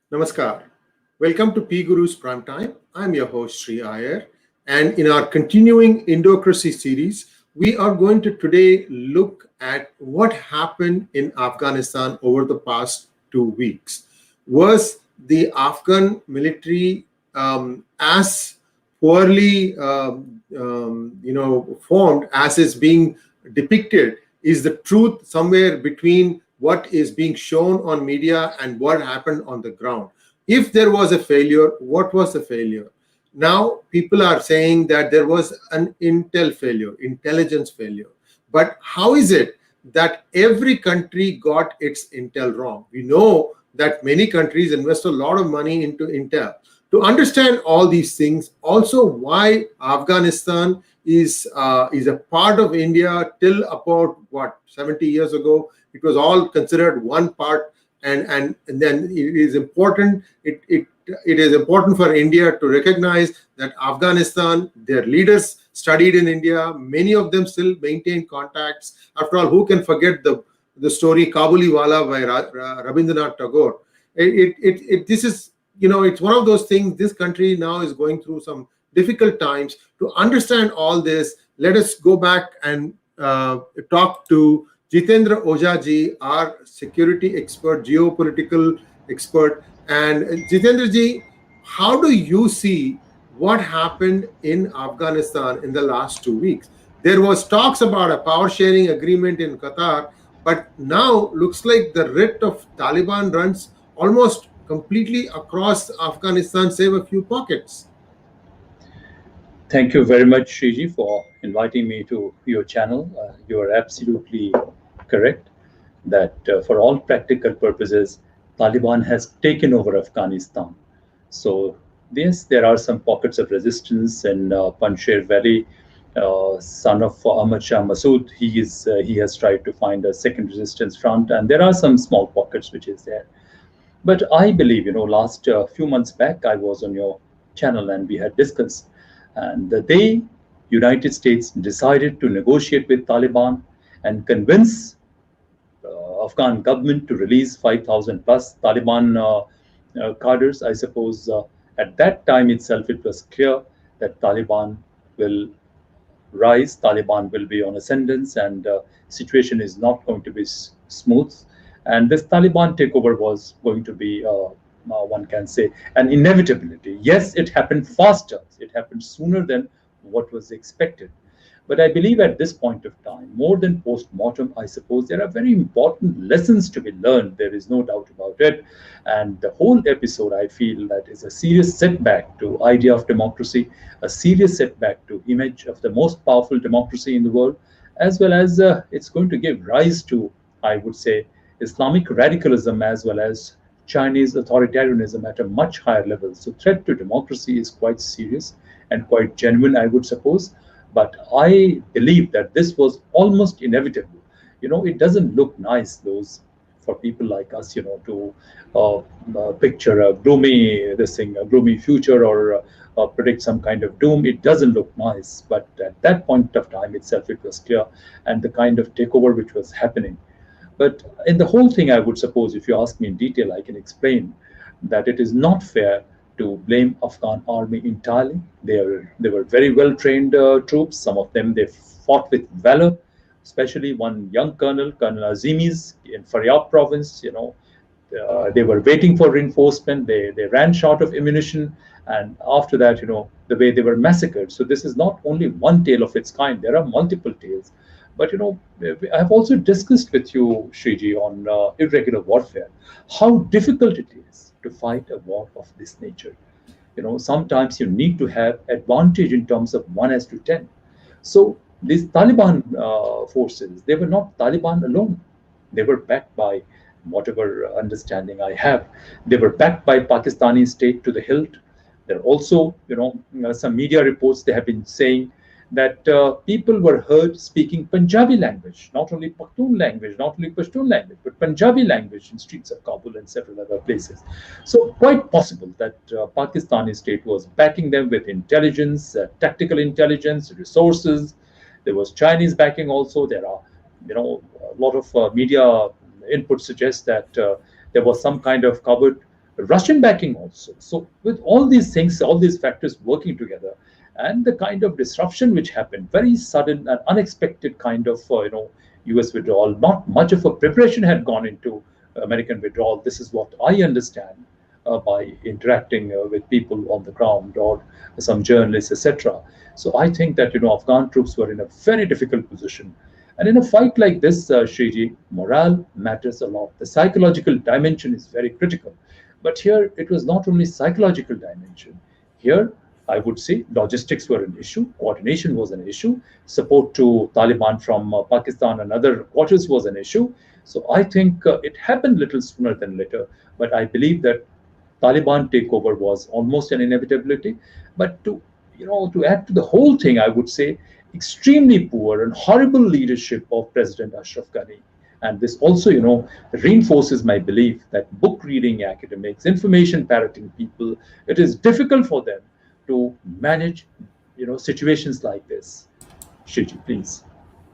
Namaskar. Welcome to P Guru's Prime Time. I'm your host Sri Iyer, and in our continuing Indocracy series, we are going to today look at what happened in Afghanistan over the past 2 weeks. Was the Afghan military as poorly, formed as is being depicted? Is the truth somewhere between what is being shown on media and what happened on the ground? If there was a failure, what was the failure? Now people are saying that there was an intelligence failure. But how is it that every country got its intel wrong? We know that many countries invest a lot of money into intel. To understand all these things, also why Afghanistan is a part of India till about what 70 years ago, it was all considered one part, and then it is important. It is important for India to recognize that Afghanistan, their leaders studied in India. Many of them still maintain contacts. After all, who can forget the story Kabuliwala by Rabindranath Tagore? This is, it's one of those things. This country now is going through some difficult times. To understand all this, let us go back and talk to Jitendra Ojha ji, our security expert, geopolitical expert. And Jitendra ji, how do you see what happened in Afghanistan in the last 2 weeks? There was talks about a power sharing agreement in Qatar, but now looks like the writ of Taliban runs almost completely across Afghanistan, save a few pockets. Thank you very much, Shriji, for inviting me to your channel. You are absolutely correct that for all practical purposes, Taliban has taken over Afghanistan. So, yes, there are some pockets of resistance in Panjshir Valley. Son of Ahmad Shah Massoud, he has tried to find a second resistance front, and there are some small pockets which is there. But I believe, last few months back, I was on your channel and we had discussed, and the day United States decided to negotiate with Taliban and convince Afghan government to release 5,000 plus Taliban cadres, I suppose at that time itself it was clear that Taliban will rise, Taliban will be on ascendance, and situation is not going to be smooth. And this Taliban takeover was going to be, one can say, an inevitability. Yes, it happened faster. It happened sooner than what was expected. But I believe at this point of time, more than post-mortem, I suppose there are very important lessons to be learned. There is no doubt about it. And the whole episode, I feel that is a serious setback to idea of democracy, a serious setback to image of the most powerful democracy in the world, as well as it's going to give rise to, I would say, Islamic radicalism as well as Chinese authoritarianism at a much higher level. So threat to democracy is quite serious and quite genuine, I would suppose. But I believe that this was almost inevitable. It doesn't look nice, those for people like us, to picture a gloomy future, or predict some kind of doom. It doesn't look nice. But at that point of time itself, it was clear, and the kind of takeover which was happening. But in the whole thing, I would suppose, if you ask me in detail, I can explain that it is not fair to blame Afghan army entirely. They were very well trained troops. Some of them, they fought with valor, especially one young Colonel Azimi's in Faryab province. They were waiting for reinforcement. They ran short of ammunition, and after that, the way they were massacred. So this is not only one tale of its kind. There are multiple tales. But I have also discussed with you, Shriji, on irregular warfare, how difficult it is to fight a war of this nature. Sometimes you need to have advantage in terms of 1:10. So these Taliban forces, they were not Taliban alone. They were backed by, whatever understanding I have, they were backed by Pakistani state to the hilt. There are also, some media reports, they have been saying that people were heard speaking Punjabi language, not only Pakhtun language, not only Pashtun language, but Punjabi language in streets of Kabul and several other places. So quite possible that Pakistani state was backing them with intelligence, tactical intelligence, resources. There was Chinese backing also. There are, a lot of media input suggests that there was some kind of covert Russian backing also. So with all these things, all these factors working together, and the kind of disruption which happened, very sudden and unexpected kind of U.S. withdrawal, not much of a preparation had gone into American withdrawal. This is what I understand by interacting with people on the ground or some journalists, etc. So I think that Afghan troops were in a very difficult position. And in a fight like this, Shriji, morale matters a lot. The psychological dimension is very critical. But here, it was not only psychological dimension. Here, I would say logistics were an issue, coordination was an issue, support to Taliban from Pakistan and other quarters was an issue. So I think it happened little sooner than later. But I believe that Taliban takeover was almost an inevitability. But to add to the whole thing, I would say extremely poor and horrible leadership of President Ashraf Ghani. And this also, reinforces my belief that book reading academics, information parroting people, it is difficult for them to manage, situations like this. Shiji, please.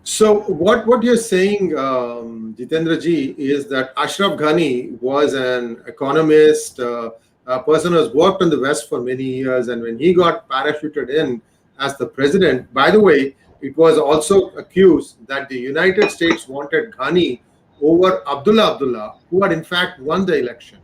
So what you're saying, Jitendra ji, is that Ashraf Ghani was an economist, a person who has worked in the West for many years, and when he got parachuted in as the president, by the way, it was also accused that the United States wanted Ghani over Abdullah, who had in fact won the election.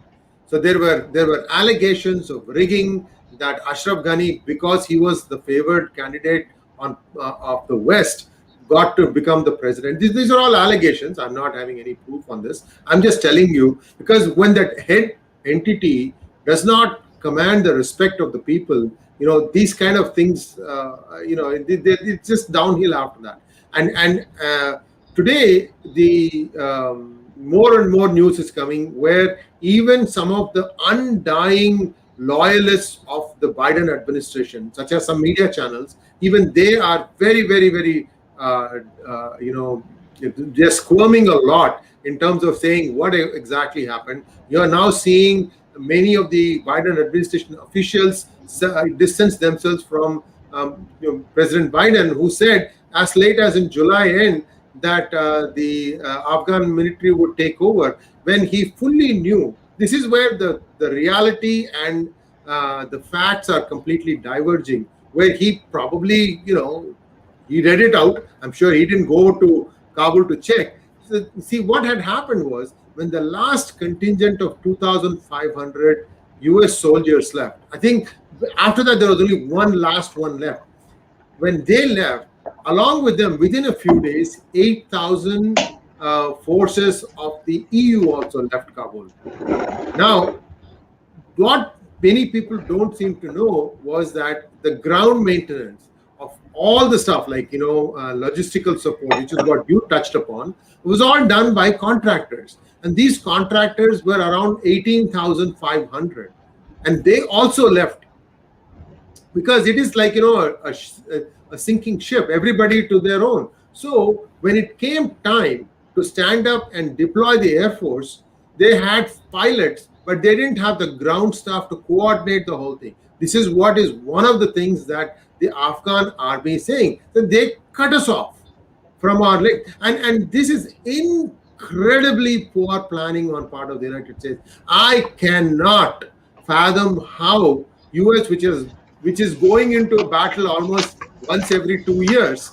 So there were allegations of rigging, that Ashraf Ghani, because he was the favored candidate of the West, got to become the president. These are all allegations. I'm not having any proof on this. I'm just telling you, because when that head entity does not command the respect of the people, these kind of things, it's just downhill after that. And today, the more and more news is coming where even some of the undying loyalists of the Biden administration, such as some media channels, even they are very, very, very, they're squirming a lot in terms of saying what exactly happened. You are now seeing many of the Biden administration officials distance themselves from President Biden, who said as late as in July end that the Afghan military would take over, when he fully knew. This is where the reality and the facts are completely diverging, where he probably, he read it out. I'm sure he didn't go to Kabul to check. So, see, what had happened was, when the last contingent of 2,500 US soldiers left, I think after that there was only one last one left. When they left, along with them, within a few days, 8,000 forces of the EU also left Kabul. Now, what many people don't seem to know was that the ground maintenance of all the stuff, like logistical support, which is what you touched upon, was all done by contractors. And these contractors were around 18,500. And they also left, because it is like, a sinking ship, everybody to their own. So when it came time to stand up and deploy the Air Force, they had pilots, but they didn't have the ground staff to coordinate the whole thing. This is what is one of the things that the Afghan army is saying, that they cut us off from our leg. And this is incredibly poor planning on part of the United States. I cannot fathom how US, which is going into a battle almost once every 2 years,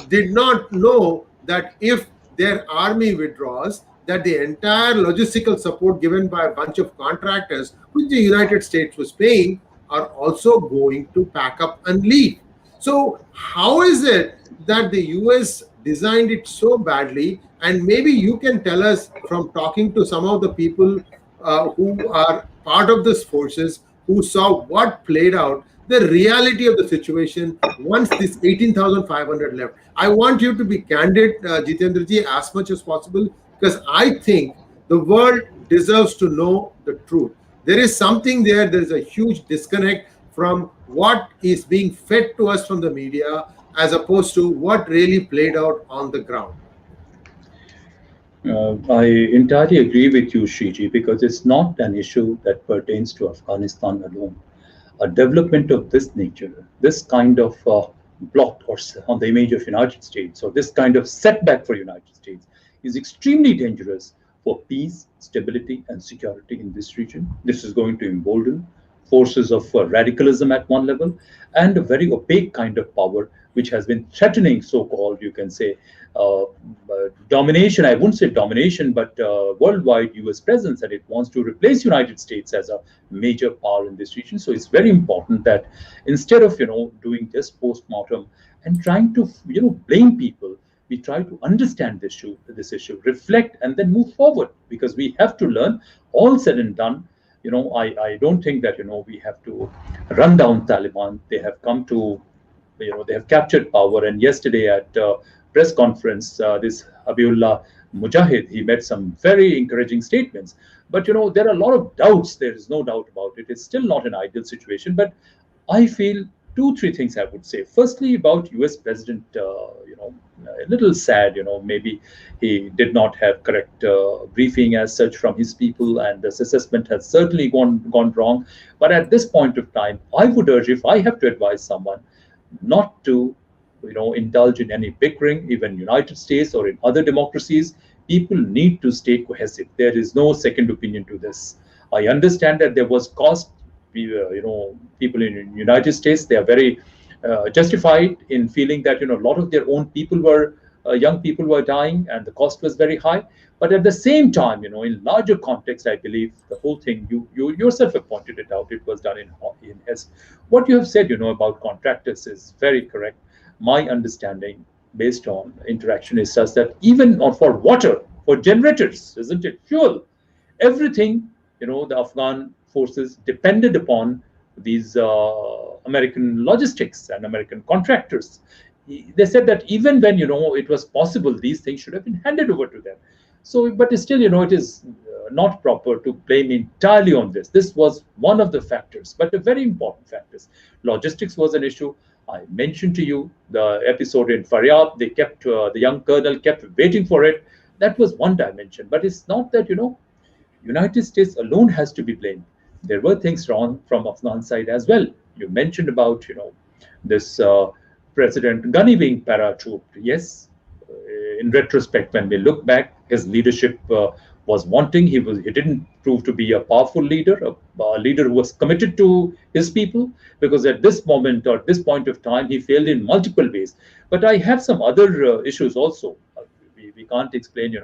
did not know that if their army withdraws, that the entire logistical support given by a bunch of contractors, which the United States was paying, are also going to pack up and leave. So how is it that the US designed it so badly? And maybe you can tell us, from talking to some of the people who are part of these forces, who saw what played out, the reality of the situation once this 18,500 left. I want you to be candid, Jitendra ji, as much as possible, because I think the world deserves to know the truth. There is something there. There is a huge disconnect from what is being fed to us from the media as opposed to what really played out on the ground. I entirely agree with you, Shriji, because it's not an issue that pertains to Afghanistan alone. A development of this nature, this kind of blot or on the image of United States, or this kind of setback for United States, is extremely dangerous for peace, stability, and security in this region. This is going to embolden forces of radicalism at one level, and a very opaque kind of power which has been threatening so-called, you can say, domination. I wouldn't say domination, but worldwide US presence, and it wants to replace United States as a major power in this region. So it's very important that instead of doing just post-mortem and trying to blame people, we try to understand this issue, reflect, and then move forward, because we have to learn. All said and done, I don't think that we have to run down Taliban. They have come to, they have captured power. And yesterday at press conference, this Abiullah Mujahid, he made some very encouraging statements. But there are a lot of doubts. There is no doubt about it. It's still not an ideal situation. But I feel two, three things I would say. Firstly, about US President, a little sad, maybe he did not have correct briefing as such from his people, and this assessment has certainly gone wrong. But at this point of time, I would urge, if I have to advise someone, not to indulge in any bickering, even United States or in other democracies. People need to stay cohesive. There is no second opinion to this. I understand that there was cost. People in United States, they are very justified in feeling that a lot of their own people were young people were dying, and the cost was very high. But at the same time, in larger context, I believe the whole thing, you yourself have pointed it out, it was done in S. What you have said, about contractors is very correct. My understanding, based on interaction, is such that even for water, for generators, isn't it, fuel, everything, the Afghan forces depended upon these American logistics and American contractors. They said that even when it was possible, these things should have been handed over to them. So, but still, it is not proper to blame entirely on this. This was one of the factors, but a very important factors. Logistics was an issue. I mentioned to you the episode in Faryab. They kept the young colonel kept waiting for it. That was one dimension. But it's not that United States alone has to be blamed. There were things wrong from Afghan side as well. You mentioned about this President Ghani being paratrooped. Yes, in retrospect, when we look back, his leadership was wanting. He didn't prove to be a powerful leader, a leader who was committed to his people, because at this moment or this point of time, he failed in multiple ways. But I have some other issues also. We can't explain.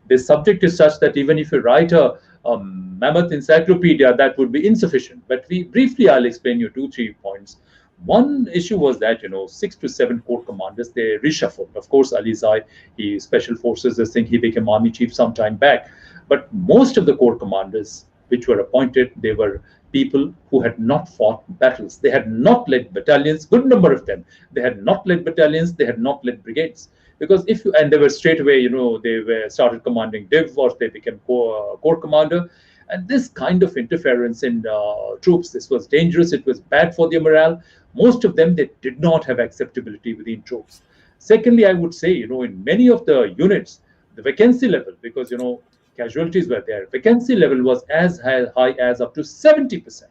This subject is such that even if you write a mammoth encyclopedia, that would be insufficient. But briefly, I'll explain you 2-3 points. One issue was that 6 to 7 corps commanders, they reshuffled. Of course, Ali Zai, he special forces, this thing, he became army chief some time back. But most of the corps commanders which were appointed, they were people who had not fought battles. They had not led battalions, good number of them. They had not led battalions, they had not led brigades. Because and they were straight away, they were started commanding div, or they became corps commander. And this kind of interference in troops, this was dangerous. It was bad for their morale. Most of them, they did not have acceptability within troops. Secondly, I would say, in many of the units, the vacancy level, because, casualties were there, vacancy level was as high as up to 70%,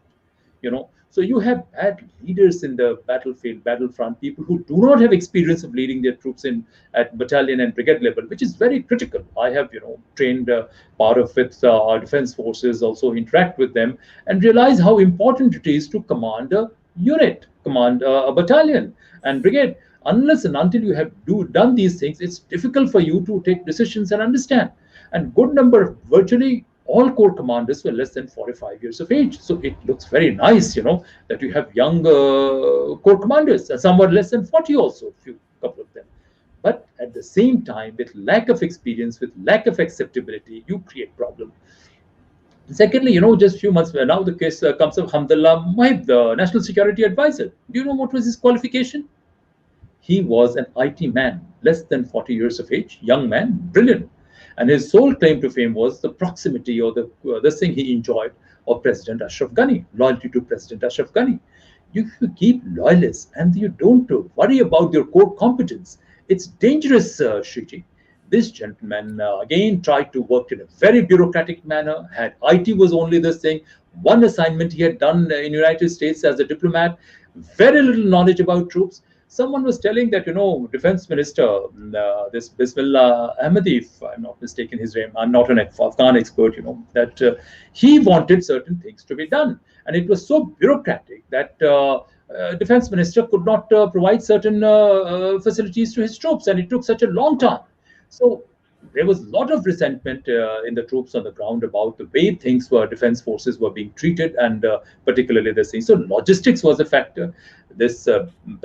So you have bad leaders in the battlefront, people who do not have experience of leading their troops at battalion and brigade level, which is very critical. I have, trained part of it, our defense forces, also interact with them and realize how important it is to command a unit, command a battalion and brigade. Unless and until you have done these things, it's difficult for you to take decisions and understand. And good number, virtually all corps commanders were less than 45 years of age. So it looks very nice, that you have young corps commanders, and some were less than 40 also, couple of them. But at the same time, with lack of experience, with lack of acceptability, you create problem. Secondly, just few months now, the case comes of Hamdullah Mohib, the National Security Advisor. Do you know what was his qualification? He was an IT man, less than 40 years of age, young man, brilliant. And his sole claim to fame was the proximity, or this thing he enjoyed, of President Ashraf Ghani, loyalty to President Ashraf Ghani. You keep loyalists and you don't worry about your core competence. It's dangerous, Shriji. This gentleman, again, tried to work in a very bureaucratic manner, had IT was only this thing. One assignment he had done in the United States as a diplomat, very little knowledge about troops. someone was telling that, Defense Minister, this Bismillah Ahmadi, if I'm not mistaken his name, I'm not an Afghan expert, that he wanted certain things to be done. And it was so bureaucratic that Defense Minister could not provide certain facilities to his troops, and it took such a long time. So there was a lot of resentment in the troops on the ground about the way things were, defense forces were being treated, and particularly this thing. So logistics was a factor. This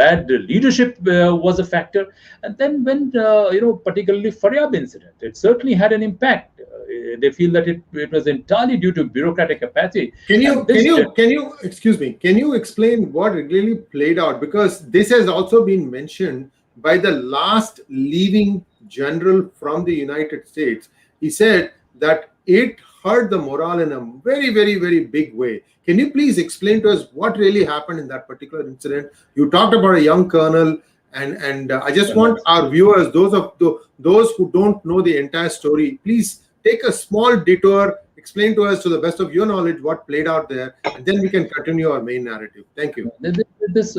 bad leadership was a factor. And then when, particularly Faryab incident, it certainly had an impact. They feel that it was entirely due to bureaucratic apathy. Can you excuse me? Can you explain what really played out? Because this has also been mentioned by the last leaving general from the United States. He said that it hurt the morale in a very, very, very big way. Can you please explain to us what really happened in that particular incident? You talked about a young colonel, and I just want our viewers, those who don't know the entire story, please take a small detour, explain to us to the best of your knowledge what played out there, and then we can continue our main narrative. Thank you.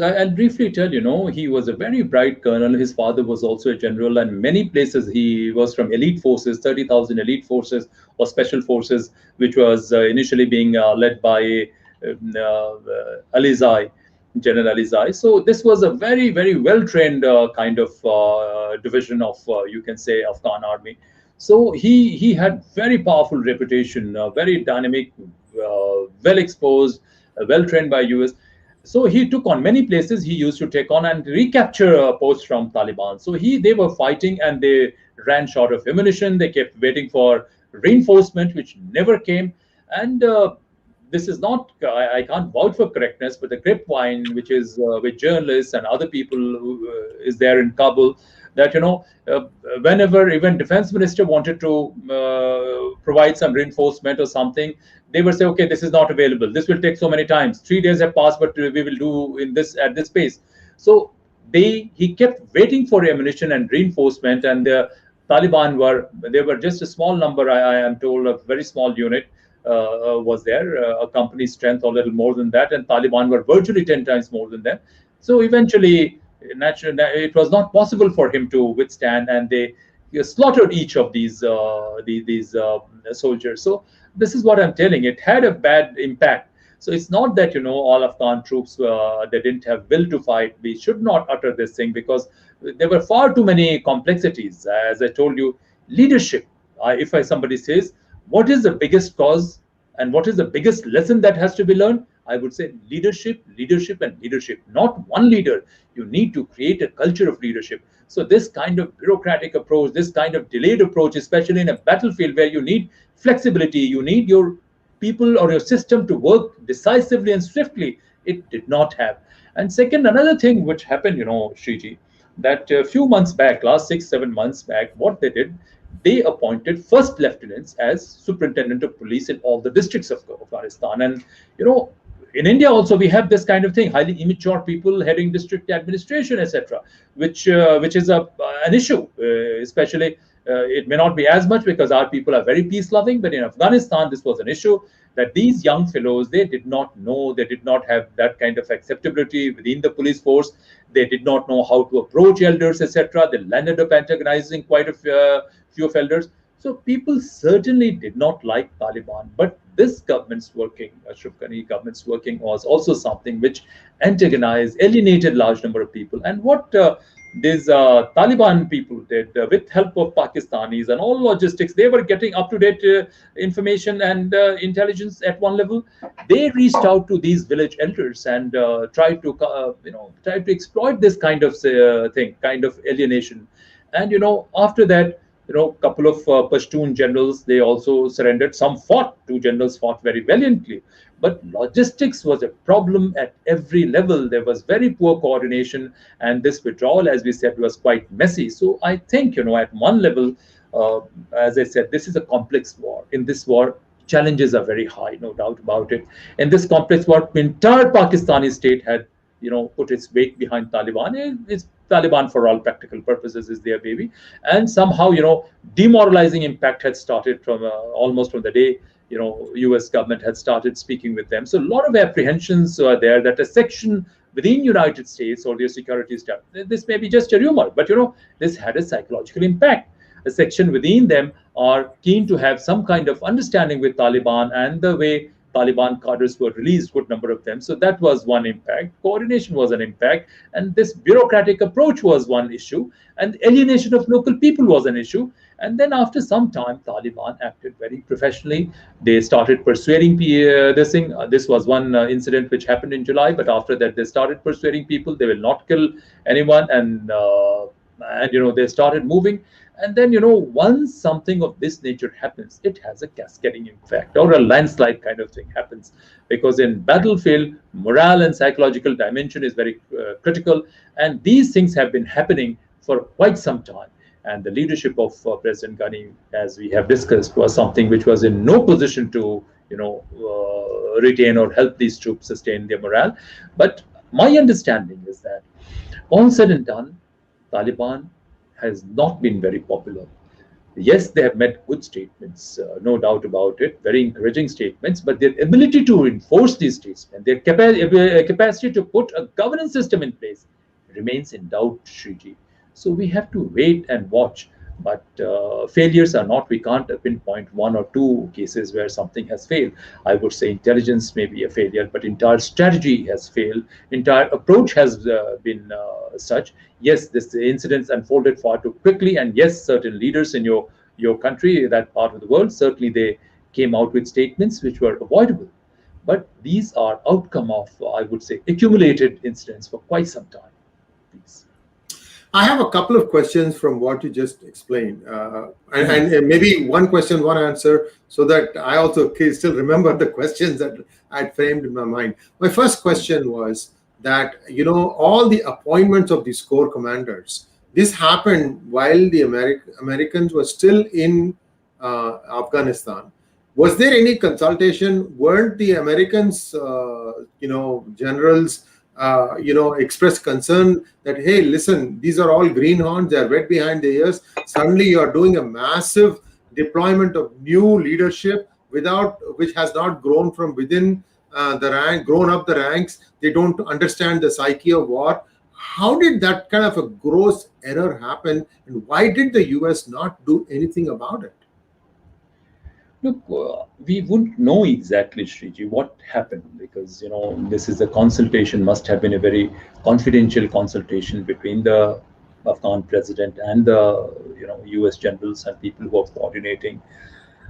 I'll briefly tell, he was a very bright colonel. His father was also a general, and many places he was from elite forces, 30,000 elite forces or special forces, which was initially being led by Alizai, General Alizai. So this was a very, very well-trained kind of division of, you can say, Afghan army. So he had very powerful reputation, very dynamic, well exposed, well trained by US. So he took on many places. He used to take on and recapture posts from Taliban. So they were fighting, and they ran short of ammunition. They kept waiting for reinforcement, which never came. And this is not, I can't vouch for correctness, but the grapevine, which is with journalists and other people who is there in Kabul, that whenever even defense minister wanted to provide some reinforcement or something, they would say, okay, this is not available, this will take so many times, 3 days have passed, but we will do in this at this pace. So he kept waiting for ammunition and reinforcement, and the Taliban they were just a small number, I am told, a very small unit was there, a company's strength or a little more than that, and Taliban were virtually 10 times more than them. So eventually, naturally, it was not possible for him to withstand, and they slaughtered each of these soldiers. So this is what I'm telling. It had a bad impact. So it's not that all Afghan troops they didn't have will to fight. We should not utter this thing, because there were far too many complexities. As I told you, leadership. If somebody says, what is the biggest cause and what is the biggest lesson that has to be learned, I would say leadership, leadership, and leadership. Not one leader. You need to create a culture of leadership. So this kind of bureaucratic approach, this kind of delayed approach, especially in a battlefield where you need flexibility, you need your people or your system to work decisively and swiftly, it did not have. And second, another thing which happened, Shriji, that a few months back, last 6-7 months back, what they did, they appointed first lieutenants as superintendent of police in all the districts of Afghanistan. And, in India also, we have this kind of thing, highly immature people heading district administration, etc., which is an issue, especially. It may not be as much because our people are very peace-loving, but in Afghanistan, this was an issue that these young fellows, they did not know, they did not have that kind of acceptability within the police force. They did not know how to approach elders, etc. They landed up antagonizing quite a few of elders. So people certainly did not like Taliban, but this government's working, Ashraf Ghani government's working, was also something which antagonized, alienated large number of people. And what these Taliban people did, with help of Pakistanis and all logistics, they were getting up-to-date information and intelligence at one level. They reached out to these village elders and tried to exploit this kind of thing, kind of alienation. And after that, couple of Pashtun generals, they also surrendered. Some fought. 2 generals fought very valiantly. But logistics was a problem at every level. There was very poor coordination, and this withdrawal, as we said, was quite messy. So I think, at one level, as I said, this is a complex war. In this war, challenges are very high, no doubt about it. In this complex war, the entire Pakistani state had, put its weight behind Taliban. It's Taliban, for all practical purposes, is their baby. And somehow, demoralizing impact had started from almost from the day, US government had started speaking with them. So a lot of apprehensions are there that a section within United States or their security staff. This may be just a rumor, but this had a psychological impact. A section within them are keen to have some kind of understanding with Taliban, and the way Taliban cadres were released, good number of them. So that was one impact. Coordination was an impact, and this bureaucratic approach was one issue, and alienation of local people was an issue. And then after some time, Taliban acted very professionally. They started persuading this thing. This was one incident which happened in July, but after that, they started persuading people they will not kill anyone, and they started moving. And then, once something of this nature happens, it has a cascading effect, or a landslide kind of thing happens. Because in battlefield, morale and psychological dimension is very critical. And these things have been happening for quite some time. And the leadership of President Ghani, as we have discussed, was something which was in no position to, retain or help these troops sustain their morale. But my understanding is that, all said and done, Taliban has not been very popular. Yes, they have made good statements, no doubt about it, very encouraging statements, but their ability to enforce these statements, their capacity to put a governance system in place remains in doubt, Shriji. So we have to wait and watch. But failures are not, we can't pinpoint one or two cases where something has failed. I would say intelligence may be a failure, but entire strategy has failed. Entire approach has been such. Yes, this incidents unfolded far too quickly. And yes, certain leaders in your country, that part of the world, certainly they came out with statements which were avoidable. But these are outcome of, I would say, accumulated incidents for quite some time. Please. I have a couple of questions from what you just explained, and maybe one question, one answer, so that I also can still remember the questions that I framed in my mind. My first question was that, all the appointments of these corps commanders, this happened while the Americans were still in Afghanistan. Was there any consultation? Weren't the Americans, generals, express concern that, hey, listen, these are all greenhorns, they're wet behind the ears. Suddenly you're doing a massive deployment of new leadership which has not grown from within grown up the ranks. They don't understand the psyche of war. How did that kind of a gross error happen, and why did the US not do anything about it? Look, we wouldn't know exactly, Shriji, what happened, because this is a consultation, must have been a very confidential consultation between the Afghan president and the US generals and people who are coordinating.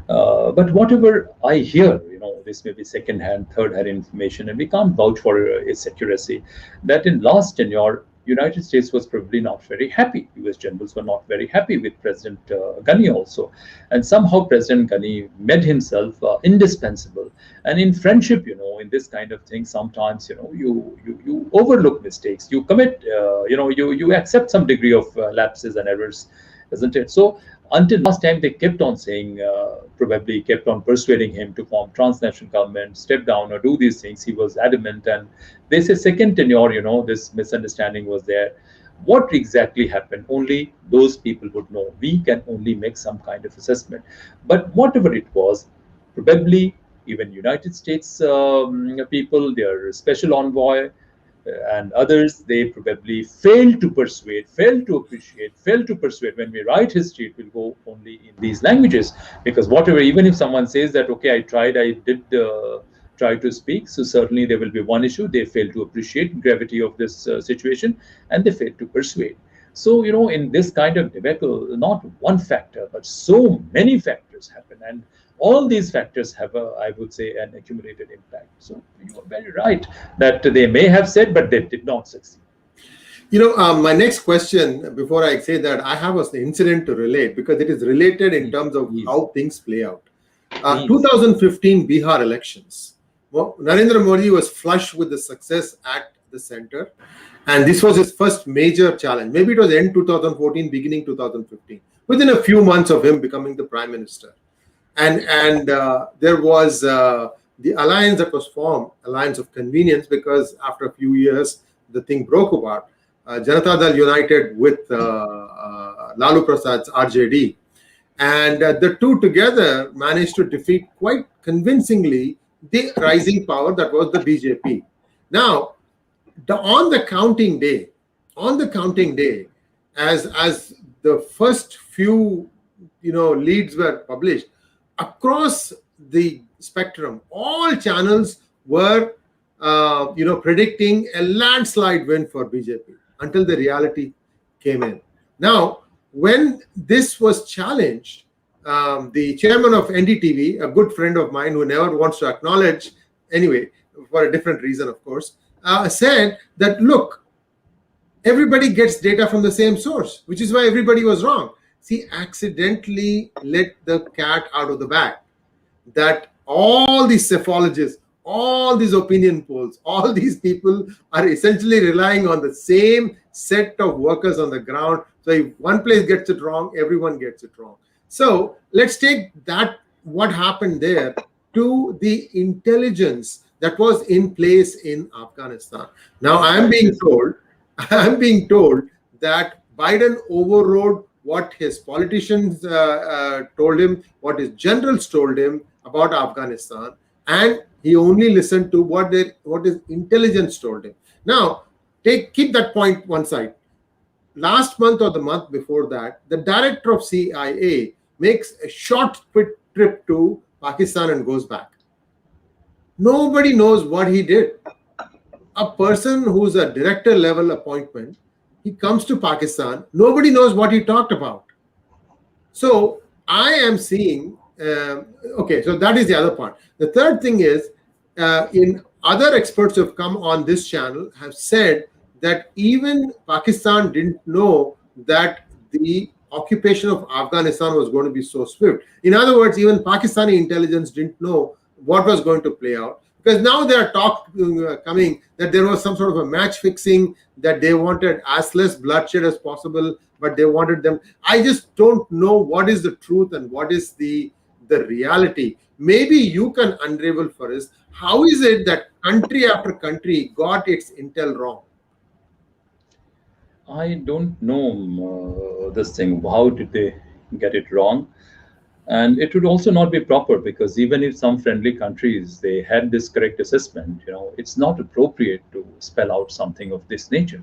But whatever I hear, this may be second-hand, third-hand information, and we can't vouch for its accuracy. That in last tenure, United States was probably not very happy. US generals were not very happy with President Ghani also. And somehow President Ghani made himself indispensable. And in friendship, in this kind of thing, sometimes, you overlook mistakes. You commit, you accept some degree of lapses and errors, isn't it? So until last time, they kept on saying, probably kept on persuading him to form transnational government, step down or do these things. He was adamant. And they say second tenure, this misunderstanding was there. What exactly happened, only those people would know. We can only make some kind of assessment. But whatever it was, probably even United States people, their special envoy, and others, they probably failed to persuade, failed to appreciate, failed to persuade. When we write history, it will go only in these languages, because whatever, even if someone says that, okay, I did try to speak, so certainly there will be one issue. They failed to appreciate gravity of this situation, and they failed to persuade. So, in this kind of debacle, not one factor, but so many factors happen. And all these factors have, I would say, an accumulated impact. So you are very right that they may have said, but they did not succeed. My next question, before I say that, I have an incident to relate, because it is related in terms of how things play out. 2015 Bihar elections. Well, Narendra Modi was flush with the success at the center. And this was his first major challenge. Maybe it was end 2014, beginning 2015, within a few months of him becoming the prime minister. And there was the alliance that was formed, alliance of convenience, because after a few years, the thing broke apart. Janata Dal united with Lalu Prasad's RJD. And the two together managed to defeat quite convincingly the rising power that was the BJP. Now, on the counting day, as the first few leads were published across the spectrum, all channels were predicting a landslide win for BJP until the reality came in. Now, when this was challenged, the chairman of NDTV, a good friend of mine who never wants to acknowledge, anyway, for a different reason, of course, said that, look, everybody gets data from the same source, which is why everybody was wrong. See, accidentally let the cat out of the bag. That all these psephologists, all these opinion polls, all these people are essentially relying on the same set of workers on the ground. So if one place gets it wrong, everyone gets it wrong. So let's take that, what happened there, to the intelligence that was in place in Afghanistan. Now I'm being told that Biden overrode what his politicians told him, what his generals told him about Afghanistan, and he only listened to what his intelligence told him. Now, keep that point one side. Last month or the month before that, the director of CIA makes a short, quick trip to Pakistan and goes back. Nobody knows what he did. A person who's a director level appointment, he comes to Pakistan, nobody knows what he talked about. So I am seeing, okay, so that is the other part. The third thing is, in other experts who have come on this channel have said that even Pakistan didn't know that the occupation of Afghanistan was going to be so swift. In other words, even Pakistani intelligence didn't know what was going to play out. Because now there are talk coming that there was some sort of a match fixing, that they wanted as less bloodshed as possible, but they wanted them. I just don't know what is the truth and what is the reality. Maybe you can unravel for us. How is it that country after country got its intel wrong? I don't know this thing. How did they get it wrong? And it would also not be proper, because even if some friendly countries, they had this correct assessment, it's not appropriate to spell out something of this nature.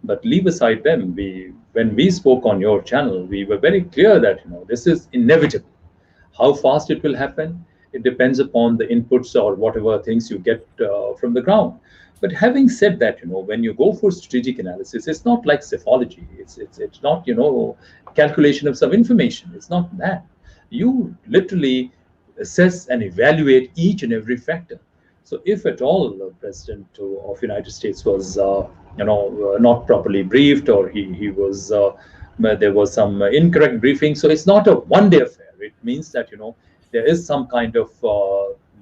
But leave aside them. When we spoke on your channel, we were very clear that this is inevitable. How fast it will happen, it depends upon the inputs or whatever things you get from the ground. But having said that, when you go for strategic analysis, it's not like psephology. It's not calculation of some information. It's not that. You literally assess and evaluate each and every factor. So if at all the president of United States was not properly briefed, or he was there was some incorrect briefing, so it's not a one-day affair. It means that there is some kind of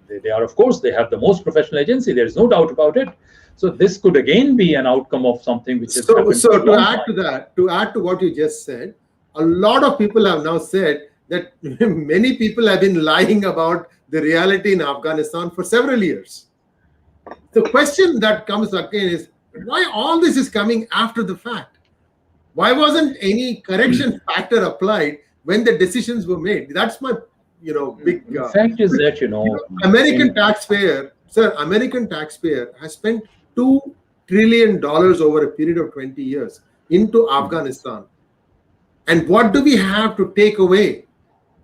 they are, of course, they have the most professional agency. There is no doubt about it. So this could again be an outcome of something which is so to add to what you just said, a lot of people have now said that many people have been lying about the reality in Afghanistan for several years. The question that comes again is, why all this is coming after the fact? Why wasn't any correction factor applied when the decisions were made? That's my, big. The fact is that American taxpayer has spent $2 trillion over a period of 20 years into Afghanistan, and what do we have to take away?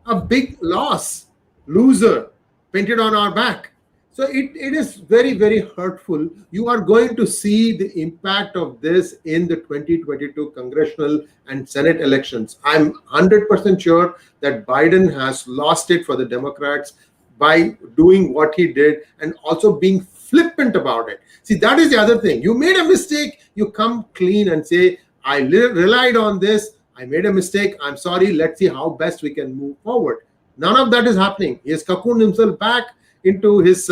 A big loser painted on our back. So it is very, very hurtful. You are going to see the impact of this in the 2022 congressional and Senate elections. I'm 100% sure that Biden has lost it for the Democrats by doing what he did and also being flippant about it. See, that is the other thing. You made a mistake, you come clean and say, I relied on this, I made a mistake, I'm sorry, let's see how best we can move forward. None of that is happening. He has cocooned himself back into his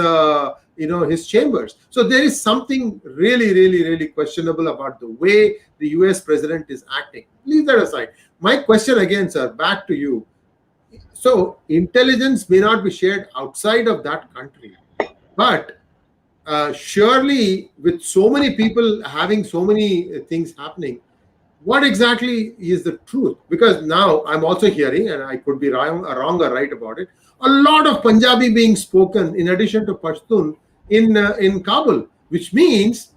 his chambers. So there is something really, really, really questionable about the way the US president is acting. Leave that aside. My question again, sir, back to you. So intelligence may not be shared outside of that country, but surely with so many people having so many things happening, what exactly is the truth? Because now I'm also hearing, and I could be wrong or right about it, a lot of Punjabi being spoken in addition to Pashtun in Kabul, which means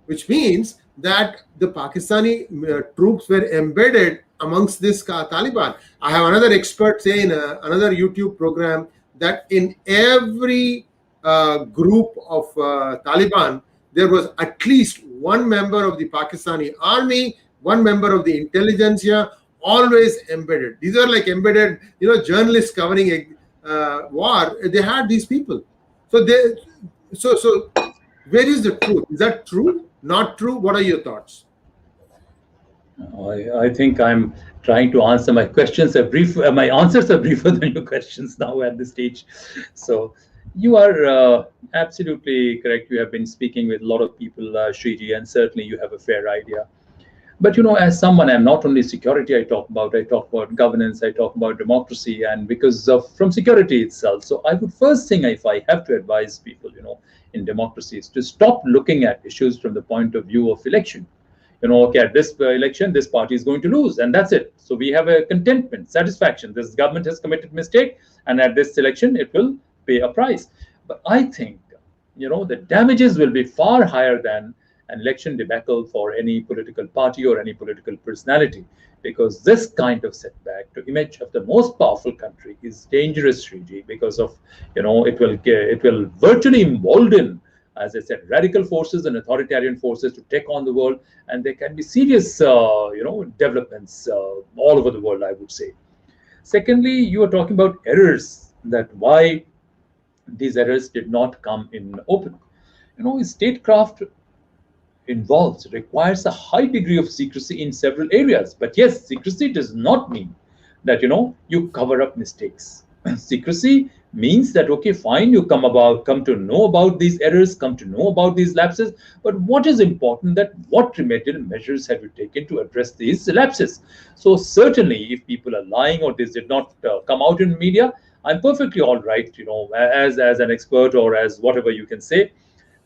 which means that the Pakistani troops were embedded amongst this Taliban. I have another expert say in another YouTube program that in every group of Taliban, there was at least one member of the Pakistani army, one member of the intelligentsia, always embedded. These are like embedded, journalists covering war. They had these people. So where is the truth? Is that true? Not true? What are your thoughts? I think I'm trying to answer my questions. My answers are briefer than your questions now at this stage. So you are absolutely correct. You have been speaking with a lot of people, Shriji, and certainly you have a fair idea. But as someone, I'm not only security I talk about governance, I talk about democracy, and because of from security itself. So I would first thing, if I have to advise people, in democracies, to stop looking at issues from the point of view of election. Okay, at this election, this party is going to lose, and that's it. So we have a contentment, satisfaction. This government has committed mistake, and at this election, it will pay a price. But I think, the damages will be far higher than an election debacle for any political party or any political personality, because this kind of setback to image of the most powerful country is dangerous, Shriji, because of, it will virtually embolden, as I said, radical forces and authoritarian forces to take on the world, and there can be serious, developments all over the world, I would say. Secondly, you are talking about errors, that why these errors did not come in open. Statecraft requires a high degree of secrecy in several areas. But yes, secrecy does not mean that, you cover up mistakes. Secrecy means that, okay, fine, you come to know about these errors, come to know about these lapses. But what is important, that what remedial measures have you taken to address these lapses? So certainly, if people are lying or this did not come out in media, I'm perfectly all right, as an expert or as whatever you can say,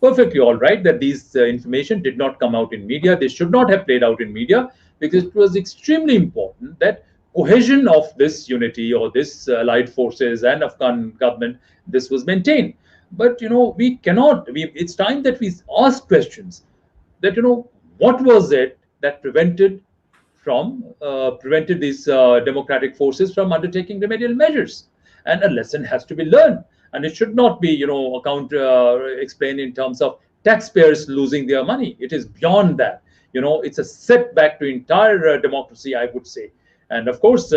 perfectly all right that these information did not come out in media. They should not have played out in media, because it was extremely important that cohesion of this unity or this allied forces and Afghan government, this was maintained. But we cannot. It's time that we ask questions. That what was it that prevented these democratic forces from undertaking remedial measures? And a lesson has to be learned. And it should not be, explained in terms of taxpayers losing their money. It is beyond that. It's a setback to entire democracy, I would say. And of course,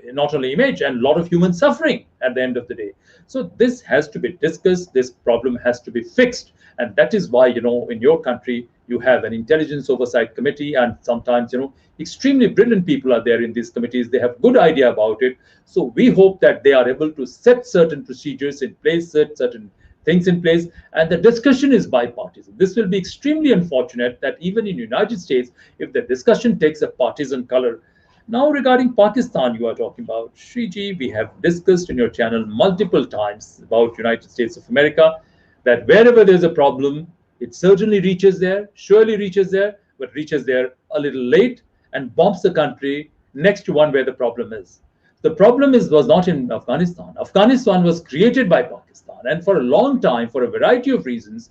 not only image, and a lot of human suffering at the end of the day. So this has to be discussed. This problem has to be fixed. And that is why, in your country, you have an intelligence oversight committee, and sometimes, extremely brilliant people are there in these committees. They have good idea about it. So we hope that they are able to set certain procedures in place, set certain things in place, and the discussion is bipartisan. This will be extremely unfortunate that even in United States, if the discussion takes a partisan color. Now, regarding Pakistan, you are talking about, Shriji, we have discussed in your channel multiple times about United States of America, that wherever there's a problem, it certainly reaches there, surely reaches there, but reaches there a little late and bombs the country next to one where the problem is. The problem was not in Afghanistan. Afghanistan was created by Pakistan, and for a long time, for a variety of reasons,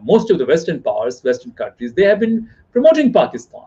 most of the Western powers, Western countries, they have been promoting Pakistan.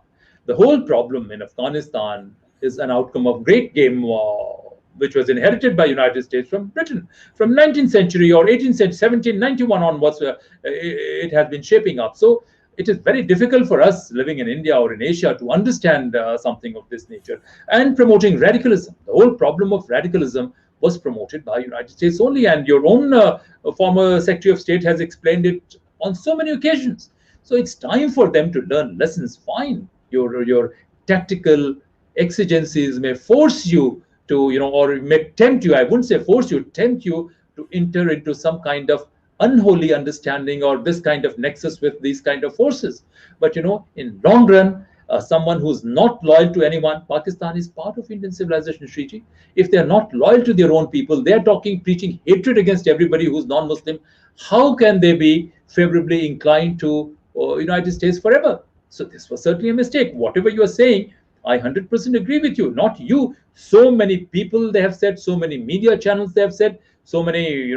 The whole problem in Afghanistan is an outcome of Great Game War, which was inherited by United States from Britain. From 19th century or 18th century, 1791 onwards, it has been shaping up. So it is very difficult for us living in India or in Asia to understand something of this nature. And promoting radicalism. The whole problem of radicalism was promoted by United States only. And your own former Secretary of State has explained it on so many occasions. So it's time for them to learn lessons. Fine. Your tactical exigencies may force you to, or may tempt you, I wouldn't say force you, tempt you to enter into some kind of unholy understanding or this kind of nexus with these kind of forces. But, in long run, someone who's not loyal to anyone, Pakistan is part of Indian civilization, Shriji. If they're not loyal to their own people, they're preaching hatred against everybody who's non-Muslim. How can they be favorably inclined to United States forever? So this was certainly a mistake. Whatever you are saying, I 100% agree with you. Not you. So many people, they have said, so many media channels, they have said, so many,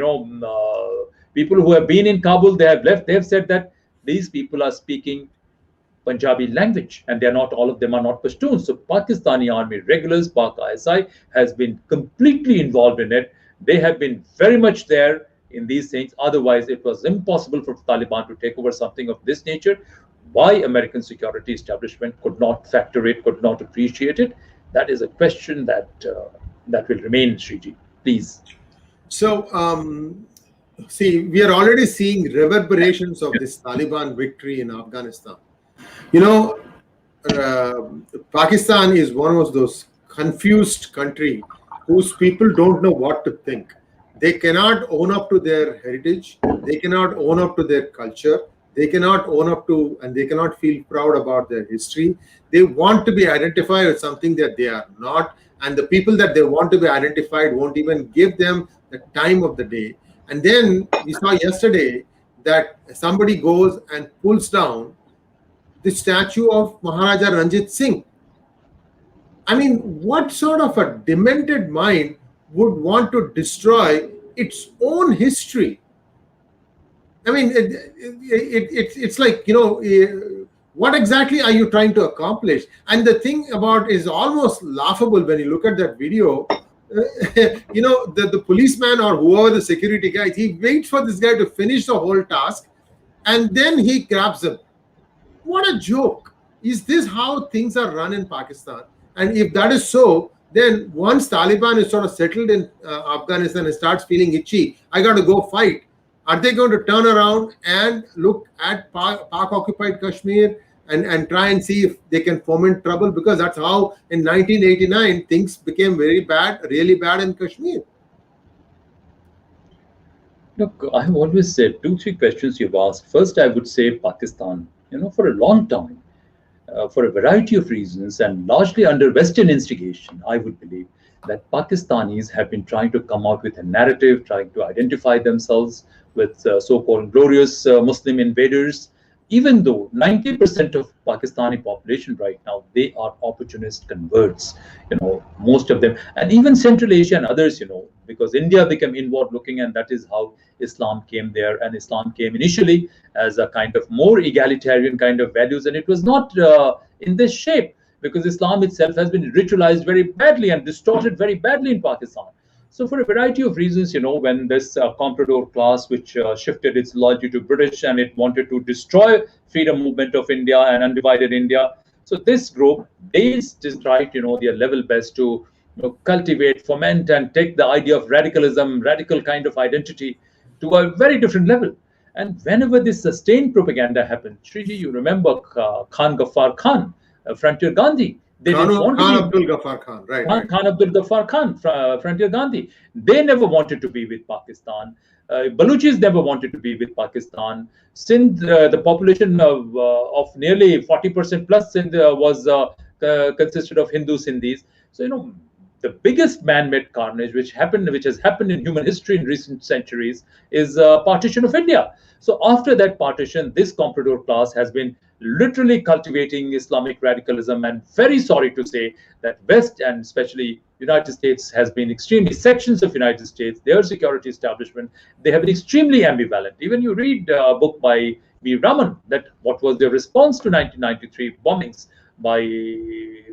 people who have been in Kabul, they have left, they have said that these people are speaking Punjabi language, and they're not, all of them are not Pashtuns. So Pakistani Army regulars, Pak ISI, has been completely involved in it. They have been very much there in these things. Otherwise, it was impossible for Taliban to take over something of this nature. Why American security establishment could not factor it, could not appreciate it, that is a question that that will remain, Sriji. Please. So, see, we are already seeing reverberations of this Taliban victory in Afghanistan. You know, Pakistan is one of those confused country whose people don't know what to think. They cannot own up to their heritage. They cannot own up to their culture. They cannot own up to, and they cannot feel proud about their history. They want to be identified with something that they are not. And the people that they want to be identified won't even give them the time of the day. And then we saw yesterday that somebody goes and pulls down the statue of Maharaja Ranjit Singh. I mean, what sort of a demented mind would want to destroy its own history? I mean, it's like, you know, what exactly are you trying to accomplish? And the thing about is almost laughable when you look at that video. You know, the policeman or whoever the security guy, he waits for this guy to finish the whole task, and then he grabs him. What a joke. Is this how things are run in Pakistan? And if that is so, then once Taliban is sort of settled in Afghanistan and starts feeling itchy, I got to go fight. Are they going to turn around and look at Pak-occupied Kashmir and try and see if they can foment trouble? Because that's how in 1989 things became very bad, really bad in Kashmir. Look, I have always said 2-3 questions you've asked. First, I would say Pakistan, you know, for a long time, for a variety of reasons and largely under Western instigation, I would believe that Pakistanis have been trying to come out with a narrative, trying to identify themselves with so-called glorious Muslim invaders, even though 90% of Pakistani population right now, they are opportunist converts, you know, most of them, and even Central Asia and others, you know, because India became inward looking, and that is how Islam came there. And Islam came initially as a kind of more egalitarian kind of values, and it was not in this shape, because Islam itself has been ritualized very badly and distorted very badly in Pakistan. So for a variety of reasons, you know, when this comprador class, which shifted its loyalty to British and it wanted to destroy freedom movement of India and undivided India. So this group, they just tried, you know, their level best to, you know, cultivate, foment, and take the idea of radicalism, radical kind of identity to a very different level. And whenever this sustained propaganda happened, Shriji, you remember Khan Ghaffar Khan, Frontier Gandhi. They Khan didn't want to Abdul Ghaffar Khan, right? Khan Abdul Ghaffar Khan, Frontier Gandhi. They never wanted to be with Pakistan. Baluchis never wanted to be with Pakistan. Sindh, the population of nearly 40% plus Sindh was consisted of Hindu Sindhis. So, you know, the biggest man-made carnage which has happened in human history in recent centuries is partition of India. So after that partition, this comprador class has been literally cultivating Islamic radicalism, and very sorry to say that West and especially United States has been extremely, sections of United States, their security establishment, they have been extremely ambivalent. Even you read a book by B. Raman, that what was their response to 1993 bombings by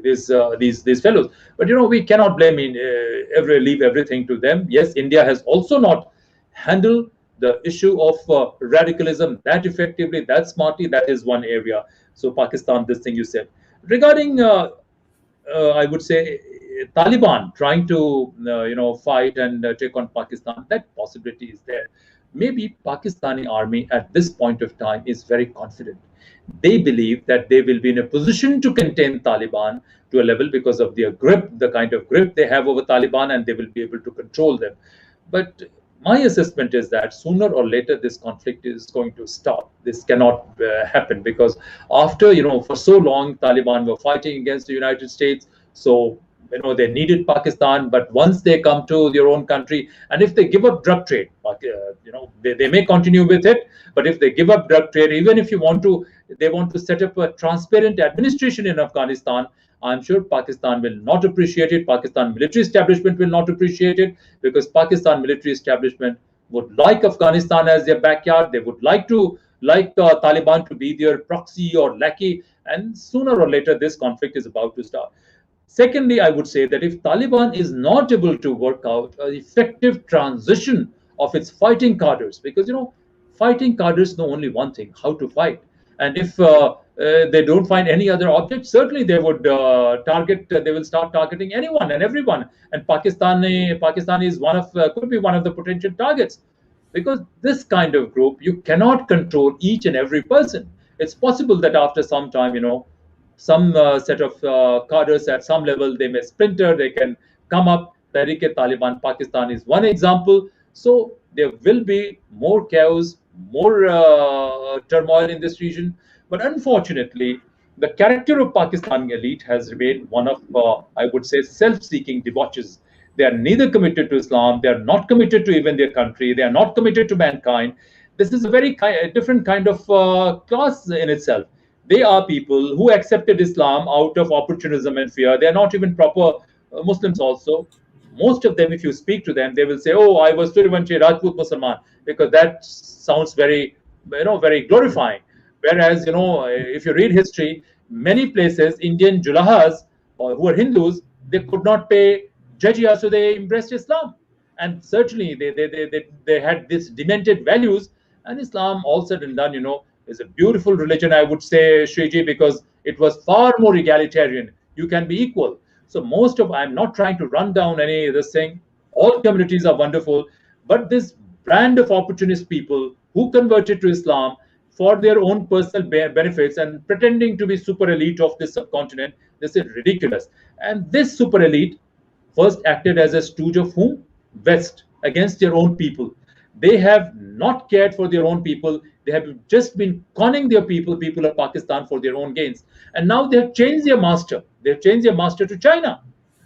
these fellows. But you know, we cannot blame leave everything to them. Yes, India has also not handled the issue of radicalism that effectively, that smartly. That is one area. So Pakistan, this thing you said regarding, I would say, Taliban trying to you know, fight and take on Pakistan, that possibility is there. Maybe Pakistani army at this point of time is very confident. They believe that they will be in a position to contain Taliban to a level because of their grip, the kind of grip they have over Taliban, and they will be able to control them. But my assessment is that sooner or later this conflict is going to stop. This cannot happen, because after, you know, for so long Taliban were fighting against the United States, so you know, they needed Pakistan. But once they come to their own country, and if they give up drug trade, you know, they may continue with it, but if they give up drug trade, even if they want to set up a transparent administration in Afghanistan, I'm sure Pakistan will not appreciate it. Pakistan military establishment will not appreciate it, because Pakistan military establishment would like Afghanistan as their backyard. They would like to like Taliban to be their proxy or lackey, and sooner or later this conflict is about to start. Secondly, I would say that if Taliban is not able to work out an effective transition of its fighting cadres, because fighting cadres know only one thing: how to fight. And if they don't find any other object, certainly they would target. They will start targeting anyone and everyone. And Pakistan is could be one of the potential targets, because this kind of group, you cannot control each and every person. It's possible that after some time, some set of cadres at some level, they may splinter, they can come up. Tehreek-e-Taliban Pakistan is one example. So there will be more chaos, more turmoil in this region. But unfortunately, the character of Pakistani elite has remained one of, I would say, self-seeking debauches. They are neither committed to Islam, they are not committed to even their country, they are not committed to mankind. This is a very different kind of class in itself. They are people who accepted Islam out of opportunism and fear. They are not even proper Muslims also. Most of them, if you speak to them, they will say, oh, I was Turivanchi Rajput Musalman, because that sounds very, very glorifying. Whereas, if you read history, many places, Indian Julahas who are Hindus, they could not pay jizya, so they embraced Islam. And certainly they had these demented values. And Islam, all said and done, is a beautiful religion, I would say, Shriji, because it was far more egalitarian. You can be equal. So I'm not trying to run down any of this thing. All communities are wonderful. But this brand of opportunist people who converted to Islam for their own personal benefits and pretending to be super elite of this subcontinent, this is ridiculous. And this super elite first acted as a stooge of whom? West, against their own people. They have not cared for their own people. They have just been conning their people of Pakistan, for their own gains. And now they have changed their master. They have changed their master to China.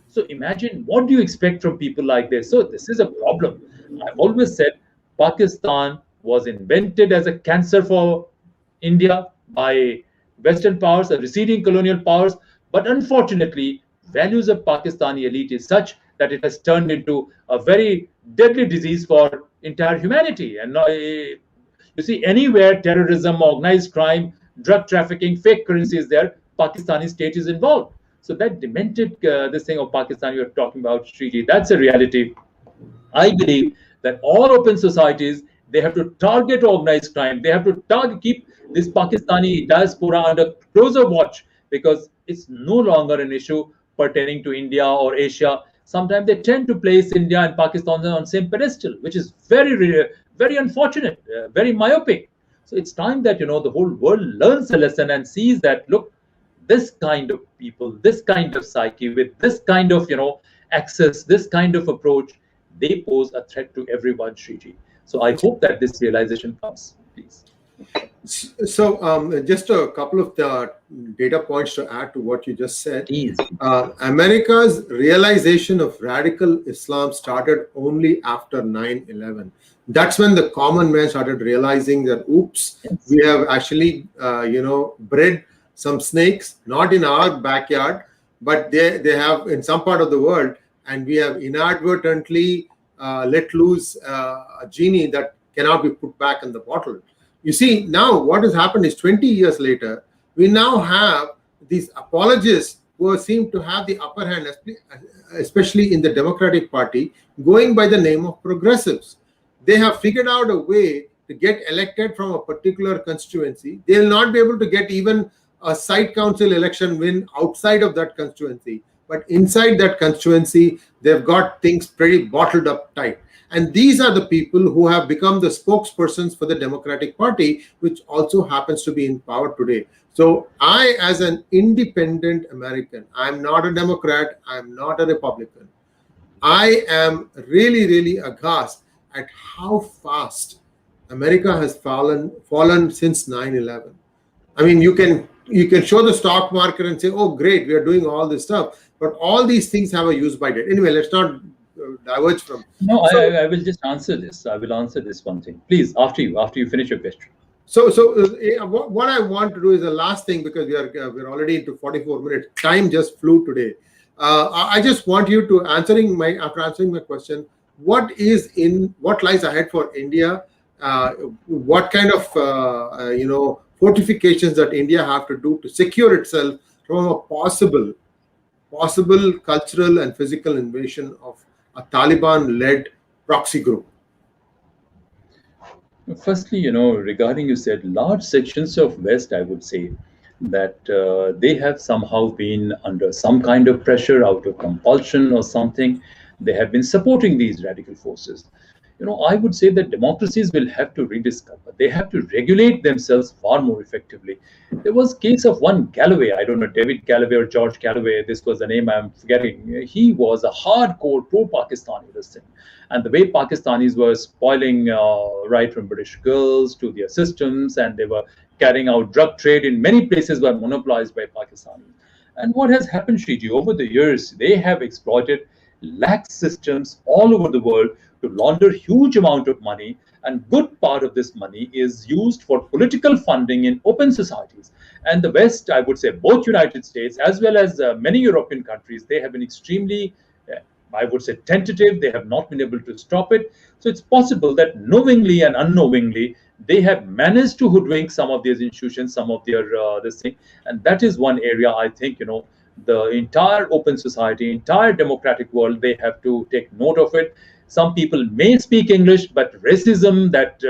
So imagine, what do you expect from people like this? So this is a problem. I've always said Pakistan was invented as a cancer for India by Western powers, the receding colonial powers. But unfortunately, values of Pakistani elite is such that it has turned into a very deadly disease for entire humanity. And you see, anywhere terrorism, organized crime, drug trafficking, fake currency is there, Pakistani state is involved. So that demented this thing of Pakistan you're talking about, Shriji, that's a reality. I believe that all open societies, they have to target organized crime. They have to keep this Pakistani diaspora under closer watch, because it's no longer an issue pertaining to India or Asia. Sometimes they tend to place India and Pakistan on the same pedestal, which is very, very unfortunate, very myopic. So it's time that, the whole world learns a lesson and sees that, look, this kind of people, this kind of psyche, with this kind of, access, this kind of approach, they pose a threat to everyone, Shriji. So I hope that this realization comes, please. So just a couple of data points to add to what you just said. Please. America's realization of radical Islam started only after 9/11. That's when the common man started realizing that, oops, yes, we have actually, bred some snakes, not in our backyard, but they have in some part of the world, and we have inadvertently let loose a genie that cannot be put back in the bottle. You see, now what has happened is 20 years later, we now have these apologists who seem to have the upper hand, especially in the Democratic Party, going by the name of progressives. They have figured out a way to get elected from a particular constituency. They will not be able to get even a site council election win outside of that constituency. But inside that constituency, they've got things pretty bottled up tight. And these are the people who have become the spokespersons for the Democratic Party, which also happens to be in power today. So I, as an independent American, I'm not a Democrat, I'm not a Republican. I am really, really aghast at how fast America has fallen since 9/11. I mean, you can show the stock market and say, oh, great, we are doing all this stuff. But all these things have a use-by date. Anyway, let's not diverge from. No, I will just answer this. I will answer this one thing. Please, after you finish your question. So what I want to do is the last thing, because we're already into 44 minutes. Time just flew today. I just want you to after answering my question, what lies ahead for India what kind of fortifications that India have to do to secure itself from a possible cultural and physical invasion of a Taliban-led proxy group. Firstly, regarding you said large sections of West, I would say that they have somehow been under some kind of pressure out of compulsion or something. They have been supporting these radical forces. I would say that democracies will have to rediscover. They have to regulate themselves far more effectively. There was case of one Galloway, I don't know, David Galloway or George Galloway, this was the name I'm forgetting. He was a hardcore pro-Pakistani listener. And the way Pakistanis were spoiling right from British girls to their systems, and they were carrying out drug trade in many places were monopolized by Pakistanis. And what has happened, Shriji, over the years, they have exploited lax systems all over the world to launder huge amount of money, and good part of this money is used for political funding in open societies. And the West, I would say, both United States as well as many European countries, they have been extremely, I would say, tentative. They have not been able to stop it. So it's possible that knowingly and unknowingly, they have managed to hoodwink some of these institutions, some of their this thing. And that is one area I think, the entire open society, entire democratic world, they have to take note of it. Some people may speak English, but racism, that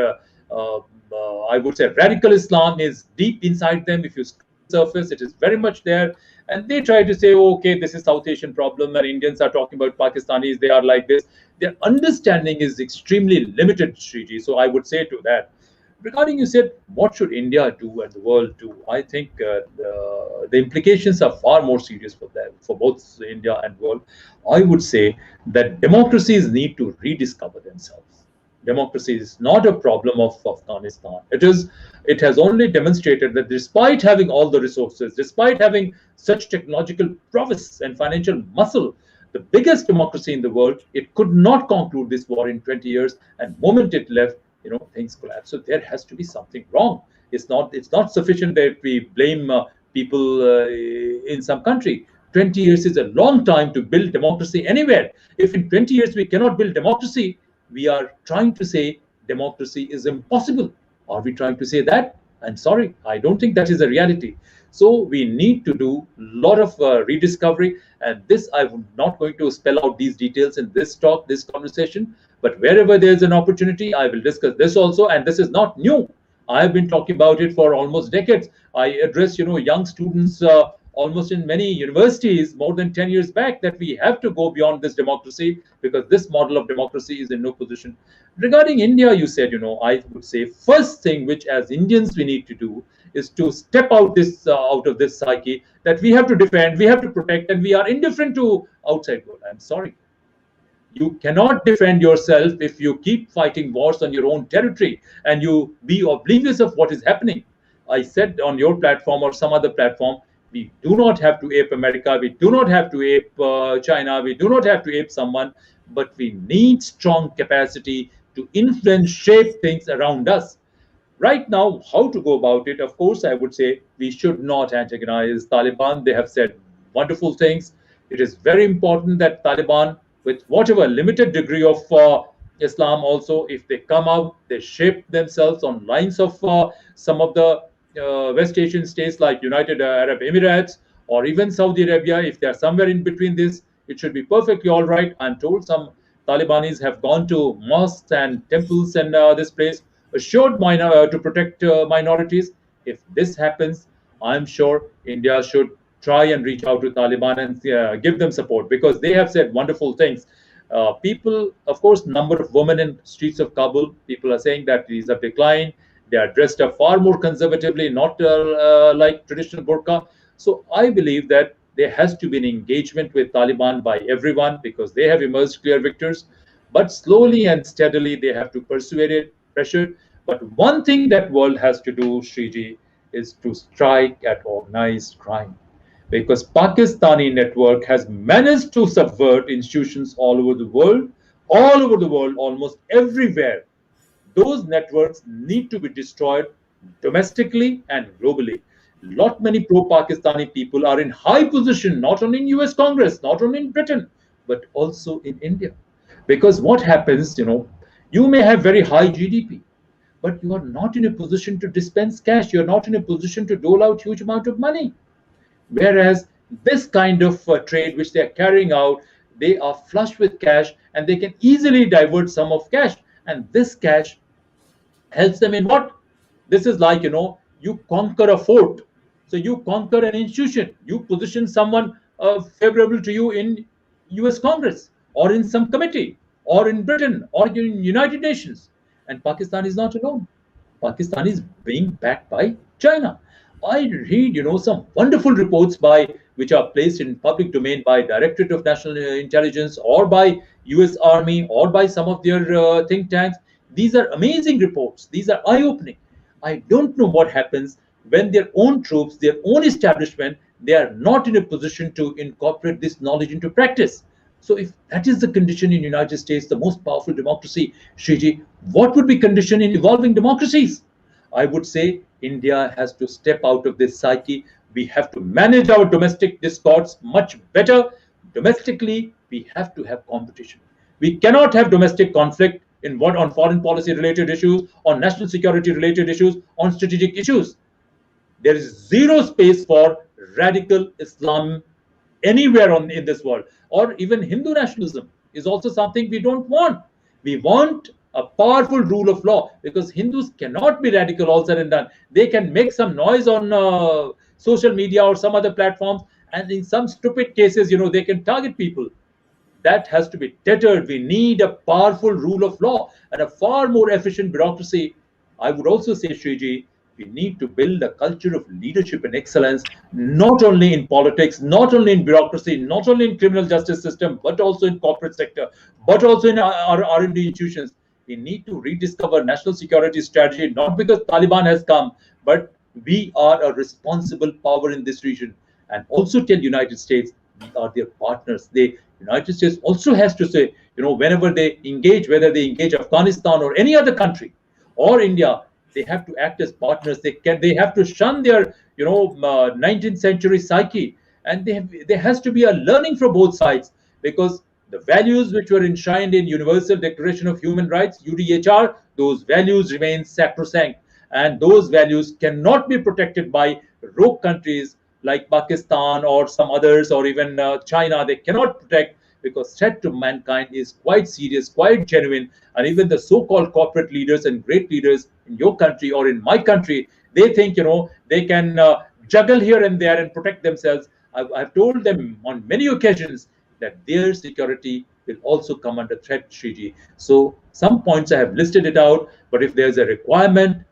I would say radical Islam is deep inside them. If you surface, it is very much there. And they try to say, oh, okay, this is South Asian problem, and Indians are talking about Pakistanis, they are like this. Their understanding is extremely limited, Shriji. So I would say to that. Regarding, you said, what should India do and the world do? I think the implications are far more serious for them, for both India and world. I would say that democracies need to rediscover themselves. Democracy is not a problem of Afghanistan. It has only demonstrated that despite having all the resources, despite having such technological prowess and financial muscle, the biggest democracy in the world, it could not conclude this war in 20 years. And the moment it left, things collapse. So there has to be something wrong. It's not sufficient that we blame people in some country. 20 years is a long time to build democracy anywhere. If in 20 years we cannot build democracy, we are trying to say democracy is impossible. Are we trying to say that? I'm sorry, I don't think that is a reality. So we need to do a lot of rediscovery, and this I'm not going to spell out these details in this talk, this conversation, but wherever there's an opportunity, I will discuss this also, and this is not new. I have been talking about it for almost decades. I address, young students almost in many universities more than 10 years back that we have to go beyond this democracy because this model of democracy is in no position. Regarding India, you said, I would say first thing which as Indians we need to do is to step out of this psyche that we have to defend, we have to protect, and we are indifferent to outside world. I'm sorry. You cannot defend yourself if you keep fighting wars on your own territory and you be oblivious of what is happening. I said on your platform or some other platform, we do not have to ape America, we do not have to ape China, we do not have to ape someone, but we need strong capacity to influence, shape things around us. Right now, how to go about it? Of course, I would say we should not antagonize Taliban. They have said wonderful things. It is very important that Taliban, with whatever limited degree of Islam also, if they come out, they shape themselves on lines of some of the West Asian states like United Arab Emirates or even Saudi Arabia. If they are somewhere in between this, it should be perfectly all right. I'm told some Talibanis have gone to mosques and temples and this place, assured to protect minorities. If this happens, I'm sure India should try and reach out to Taliban and give them support because they have said wonderful things. People, of course, number of women in streets of Kabul, people are saying that these have declined. They are dressed up far more conservatively, not like traditional burqa. So I believe that there has to be an engagement with Taliban by everyone because they have emerged clear victors. But slowly and steadily, they have to persuade it, pressure. But one thing that world has to do, Shriji, is to strike at organized crime. Because Pakistani network has managed to subvert institutions all over the world, almost everywhere. Those networks need to be destroyed domestically and globally. Lot many pro-Pakistani people are in high position, not only in US Congress, not only in Britain, but also in India. Because what happens, you may have very high GDP, but you are not in a position to dispense cash. You're not in a position to dole out huge amount of money. Whereas this kind of trade which they are carrying out, they are flush with cash and they can easily divert some of cash. And this cash helps them in what? This is like, you conquer a fort. So you conquer an institution. You position someone favorable to you in US Congress or in some committee or in Britain or in United Nations. And Pakistan is not alone. Pakistan is being backed by China. I read, some wonderful reports by which are placed in public domain by Directorate of National Intelligence or by US Army or by some of their think tanks. These are amazing reports. These are eye-opening. I don't know what happens when their own troops, their own establishment, they are not in a position to incorporate this knowledge into practice. So if that is the condition in United States, the most powerful democracy, Shriji, what would be condition in evolving democracies? I would say India has to step out of this psyche. We have to manage our domestic discords much better. Domestically, we have to have competition. We cannot have domestic conflict on foreign policy related issues, on national security related issues, on strategic issues. There is zero space for radical Islam anywhere in this world, or even Hindu nationalism is also something we don't want. We want a powerful rule of law, because Hindus cannot be radical all said and done. They can make some noise on social media or some other platforms, and in some stupid cases, they can target people. That has to be tethered. We need a powerful rule of law and a far more efficient bureaucracy. I would also say, Shriji, we need to build a culture of leadership and excellence, not only in politics, not only in bureaucracy, not only in criminal justice system, but also in corporate sector, but also in our R&D institutions. We need to rediscover national security strategy, not because Taliban has come, but we are a responsible power in this region. And also tell United States we are their partners. United States also has to say, whenever they engage, whether they engage Afghanistan or any other country or India, they have to act as partners. They have to shun their 19th century psyche, and there has to be a learning from both sides, because the values which were enshrined in Universal Declaration of Human Rights, UDHR, those values remain sacrosanct, and those values cannot be protected by rogue countries like Pakistan or some others, or even China. They cannot protect, because threat to mankind is quite serious, quite genuine. And even the so-called corporate leaders and great leaders in your country or in my country, they think, they can juggle here and there and protect themselves. I've told them on many occasions that their security will also come under threat, Shriji. So some points I have listed it out, but if there's a requirement,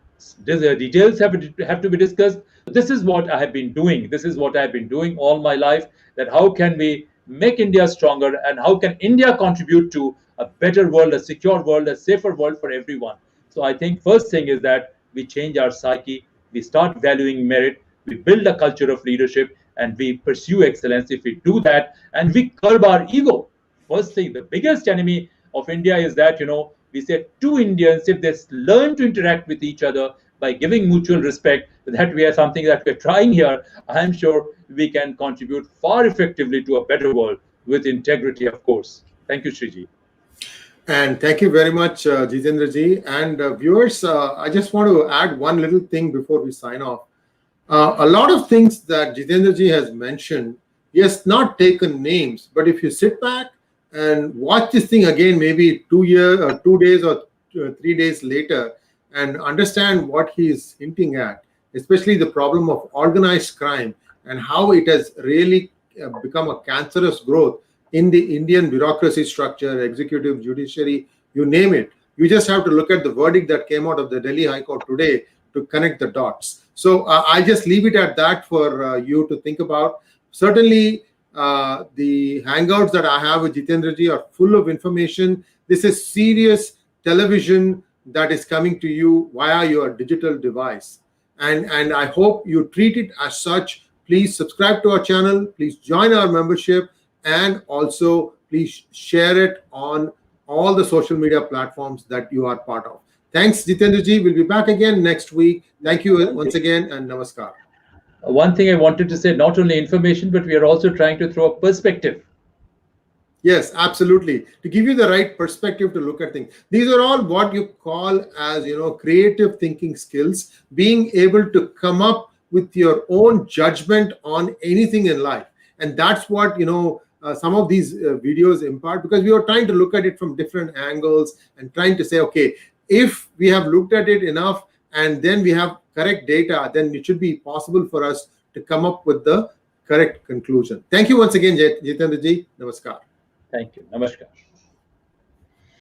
the details have to be discussed. This is what I have been doing. This is what I've been doing all my life, that how can we make India stronger, and how can India contribute to a better world, a secure world, a safer world for everyone. So I think first thing is that we change our psyche, we start valuing merit, we build a culture of leadership, and we pursue excellence. If we do that and we curb our ego, first thing, the biggest enemy of India is that, we say two Indians, if they learn to interact with each other by giving mutual respect, that we are something that we're trying here, I'm sure we can contribute far effectively to a better world with integrity, of course. Thank you, Shriji. And thank you very much, Jitendra ji. And viewers, I just want to add one little thing before we sign off. A lot of things that Jitendra ji has mentioned, he has not taken names, but if you sit back and watch this thing again, maybe 2 years or 2 days or 3 days later, and understand what he is hinting at, especially the problem of organized crime and how it has really become a cancerous growth in the Indian bureaucracy structure, executive, judiciary, you name it. You just have to look at the verdict that came out of the Delhi High Court today to connect the dots. So I just leave it at that for you to think about. Certainly, the hangouts that I have with Jitendra ji are full of information. This is serious television that is coming to you via your digital device. And I hope you treat it as such. Please subscribe to our channel. Please join our membership. And also, please share it on all the social media platforms that you are part of. Thanks, Jitendra ji. We'll be back again next week. Thank you once again, and namaskar. One thing I wanted to say, not only information, but we are also trying to throw a perspective. Yes, absolutely. To give you the right perspective to look at things. These are all what you call as, creative thinking skills, being able to come up with your own judgment on anything in life. And that's what, some of these videos impart, because we are trying to look at it from different angles and trying to say, okay, if we have looked at it enough and then we have correct data, then it should be possible for us to come up with the correct conclusion. Thank you once again, Jitendra ji. Namaskar. Thank you. Namaskar.